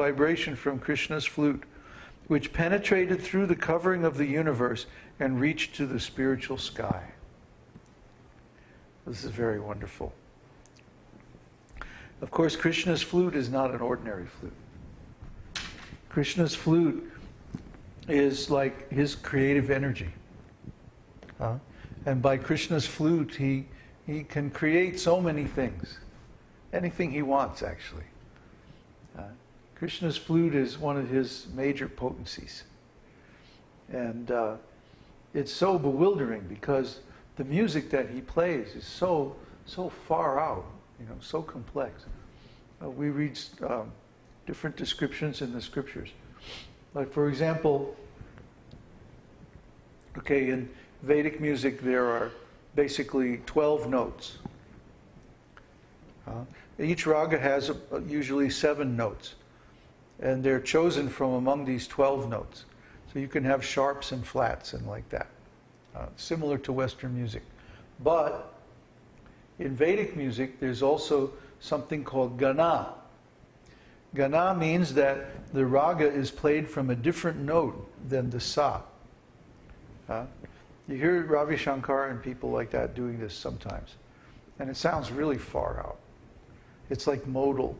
vibration from Krishna's flute, which penetrated through the covering of the universe and reached to the spiritual sky. This is very wonderful. Of course, Krishna's flute is not an ordinary flute. Krishna's flute is like his creative energy. And by Krishna's flute, he can create so many things. Anything he wants, actually. Krishna's flute is one of his major potencies. And it's so bewildering because the music that he plays is so far out, so complex. We read different descriptions in the scriptures. Like, for example, in Vedic music there are basically 12 notes. Each raga has usually 7 notes, and they're chosen from among these 12 notes. So you can have sharps and flats and like that, similar to Western music. But in Vedic music there's also something called gana. Gana means that the raga is played from a different note than the sa. You hear Ravi Shankar and people like that doing this sometimes, and it sounds really far out. It's like modal,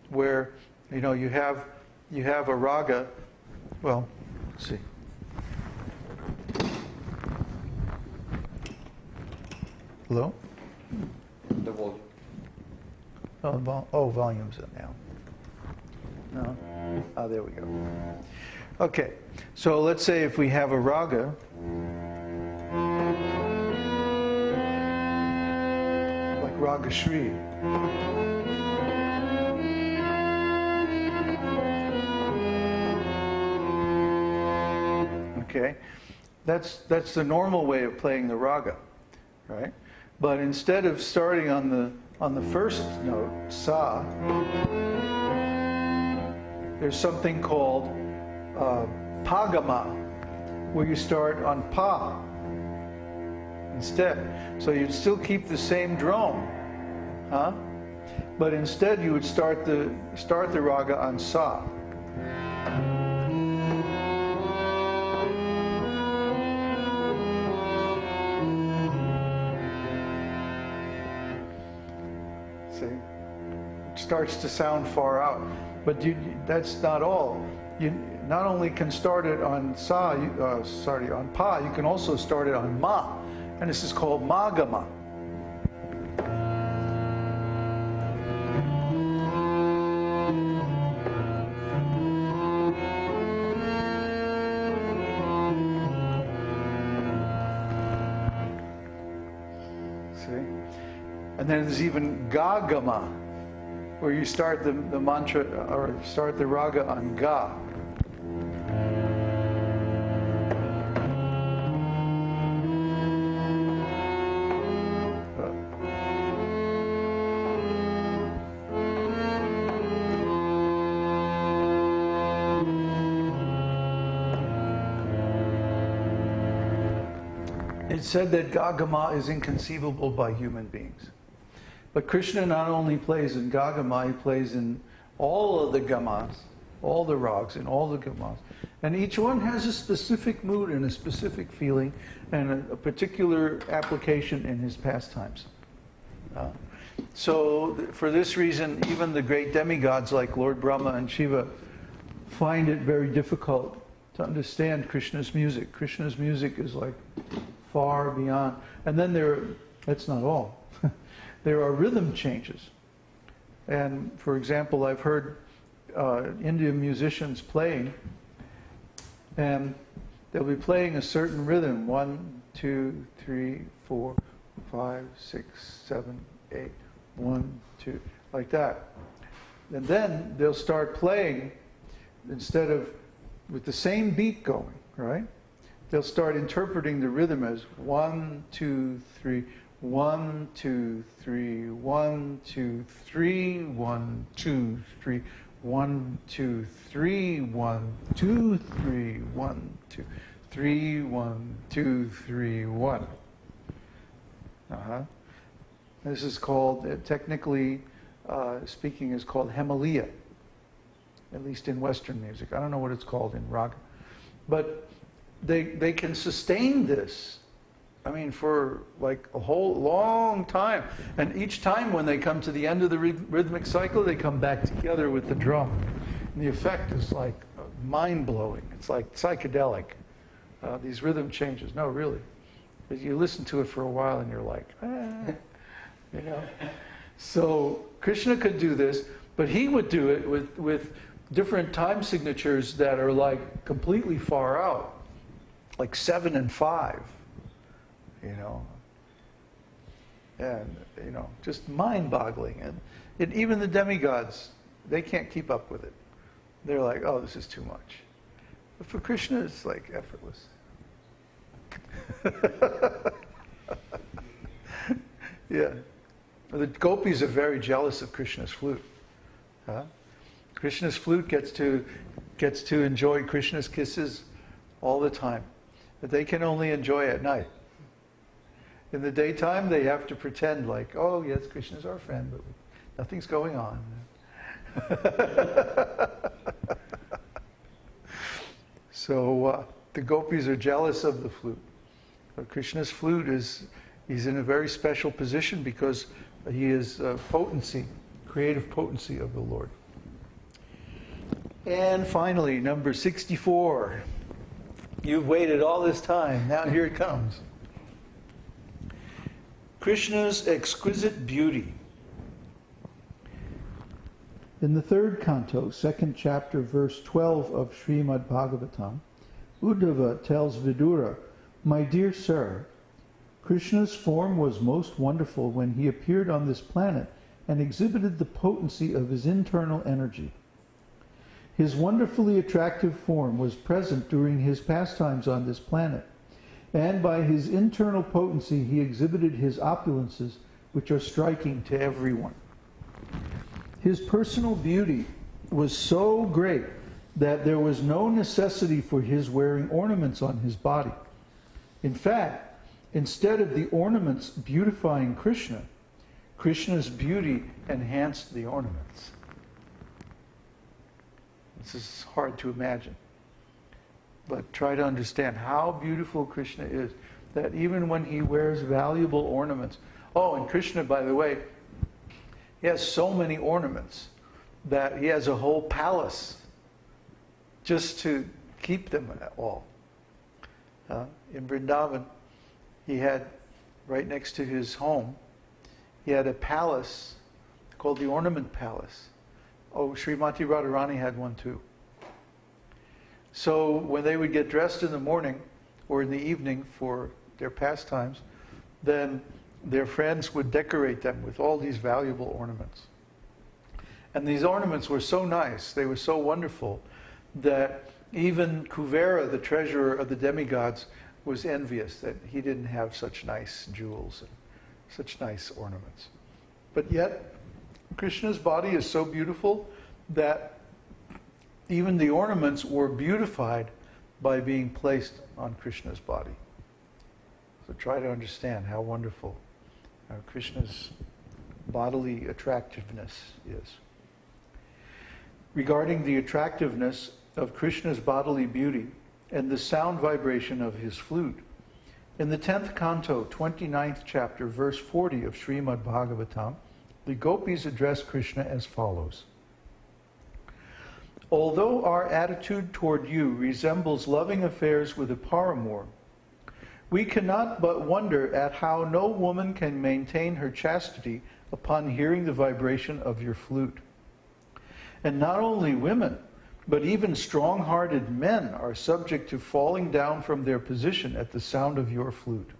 where you have a raga. Well, let's see. Hello? The volume. Oh, volume's up now. No? Oh, there we go. Okay, so let's say if we have a raga, like Raga Śrī. Okay, that's the normal way of playing the raga, right? But instead of starting on the first note, sa, there's something called pagama, where you start on pa instead. So you'd still keep the same drone, but instead you would start the raga on sa. See, it starts to sound far out, but that's not all. You not only can start it on on pa, you can also start it on ma, and this is called magama. See? And then there's even gagama, where you start the mantra or start the raga on ga. It's said that gagama is inconceivable by human beings. But Krishna not only plays in gagama, he plays in all of the gamas, all the rags, and all the gamas. And each one has a specific mood and a specific feeling and a particular application in his pastimes. So for this reason, even the great demigods like Lord Brahma and Shiva find it very difficult to understand Krishna's music. Krishna's music is like far beyond. And then that's not all. There are rhythm changes. And for example, I've heard Indian musicians playing, and they'll be playing a certain rhythm, 1, 2, 3, 4, 5, 6, 7, 8, 1, 2, like that. And then they'll start playing, instead of with the same beat going, right? They'll start interpreting the rhythm as 1, 2, 3, 1, 2, 3, 1, 2, 3, 1, 2, 3, 1, 2, 3, 1, 2, 3, 1, 2, 3, 1, 2, 3, 1. This is called, technically speaking, is called hemaliya. at least in Western music. I don't know what it's called in raga. But they can sustain this, I mean, for like a whole long time. And each time when they come to the end of the rhythmic cycle, they come back together with the drum. And the effect is like mind-blowing. It's like psychedelic, these rhythm changes. No, really. But you listen to it for a while and you're like, you know. So Krishna could do this, but he would do it with different time signatures that are like completely far out, like 7 and 5, you know. And, you know, just mind-boggling. And even the demigods, they can't keep up with it. They're like, oh, this is too much. But for Krishna, it's like effortless. Yeah. The gopis are very jealous of Krishna's flute. Huh? Krishna's flute gets to enjoy Krishna's kisses all the time. But they can only enjoy at night. In the daytime, they have to pretend like, oh, yes, Krishna's our friend, but nothing's going on. So the gopis are jealous of the flute. But Krishna's flute he's in a very special position because he is potency, creative potency of the Lord. And finally, number 64. You've waited all this time. Now here it comes. Krishna's exquisite beauty. In the third canto, second chapter, verse 12 of Srimad Bhagavatam, Uddhava tells Vidura, "My dear sir, Krishna's form was most wonderful when he appeared on this planet and exhibited the potency of his internal energy. His wonderfully attractive form was present during his pastimes on this planet, and by his internal potency he exhibited his opulences, which are striking to everyone. His personal beauty was so great that there was no necessity for his wearing ornaments on his body. In fact, instead of the ornaments beautifying Krishna, Krishna's beauty enhanced the ornaments." This is hard to imagine. But try to understand how beautiful Krishna is, that even when he wears valuable ornaments. Oh, and Krishna, by the way, he has so many ornaments that he has a whole palace just to keep them all. In Vrindavan, he had, right next to his home, he had a palace called the Ornament Palace. Oh, Srimati Radharani had one too. So when they would get dressed in the morning or in the evening for their pastimes, then their friends would decorate them with all these valuable ornaments. And these ornaments were so nice, they were so wonderful, that even Kuvera, the treasurer of the demigods, was envious that he didn't have such nice jewels and such nice ornaments. But yet, Krishna's body is so beautiful that even the ornaments were beautified by being placed on Krishna's body. So try to understand how wonderful Krishna's bodily attractiveness is. Regarding the attractiveness of Krishna's bodily beauty and the sound vibration of his flute, in the 10th canto, 29th chapter, verse 40 of Srimad Bhagavatam, the gopis address Krishna as follows. "Although our attitude toward you resembles loving affairs with a paramour, we cannot but wonder at how no woman can maintain her chastity upon hearing the vibration of your flute. And not only women, but even strong-hearted men are subject to falling down from their position at the sound of your flute.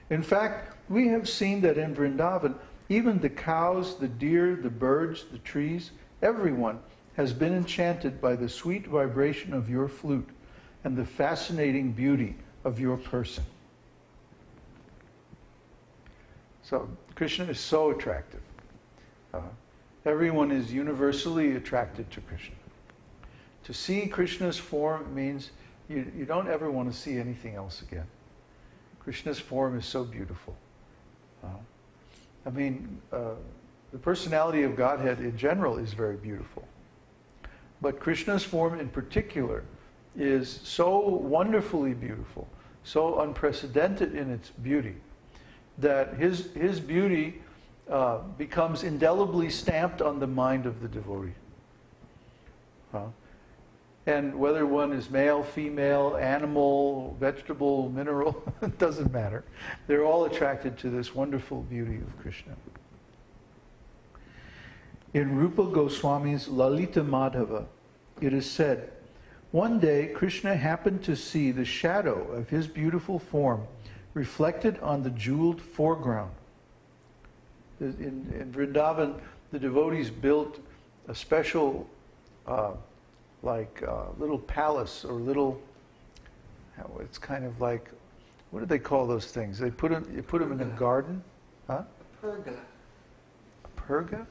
In fact, we have seen that in Vrindavan, even the cows, the deer, the birds, the trees, everyone has been enchanted by the sweet vibration of your flute and the fascinating beauty of your person." So Krishna is so attractive. Everyone is universally attracted to Krishna. To see Krishna's form means you don't ever want to see anything else again. Krishna's form is so beautiful. The personality of Godhead in general is very beautiful. But Krishna's form in particular is so wonderfully beautiful, so unprecedented in its beauty, that his beauty becomes indelibly stamped on the mind of the devotee. And whether one is male, female, animal, vegetable, mineral, it doesn't matter. They're all attracted to this wonderful beauty of Krishna. In Rupa Goswami's Lalita Madhava, it is said, one day Krishna happened to see the shadow of his beautiful form reflected on the jeweled foreground. In Vrindavan, the devotees built a special little palace or little, it's kind of like, what do they call those things? You put them in a garden? Huh? Perga. A perga?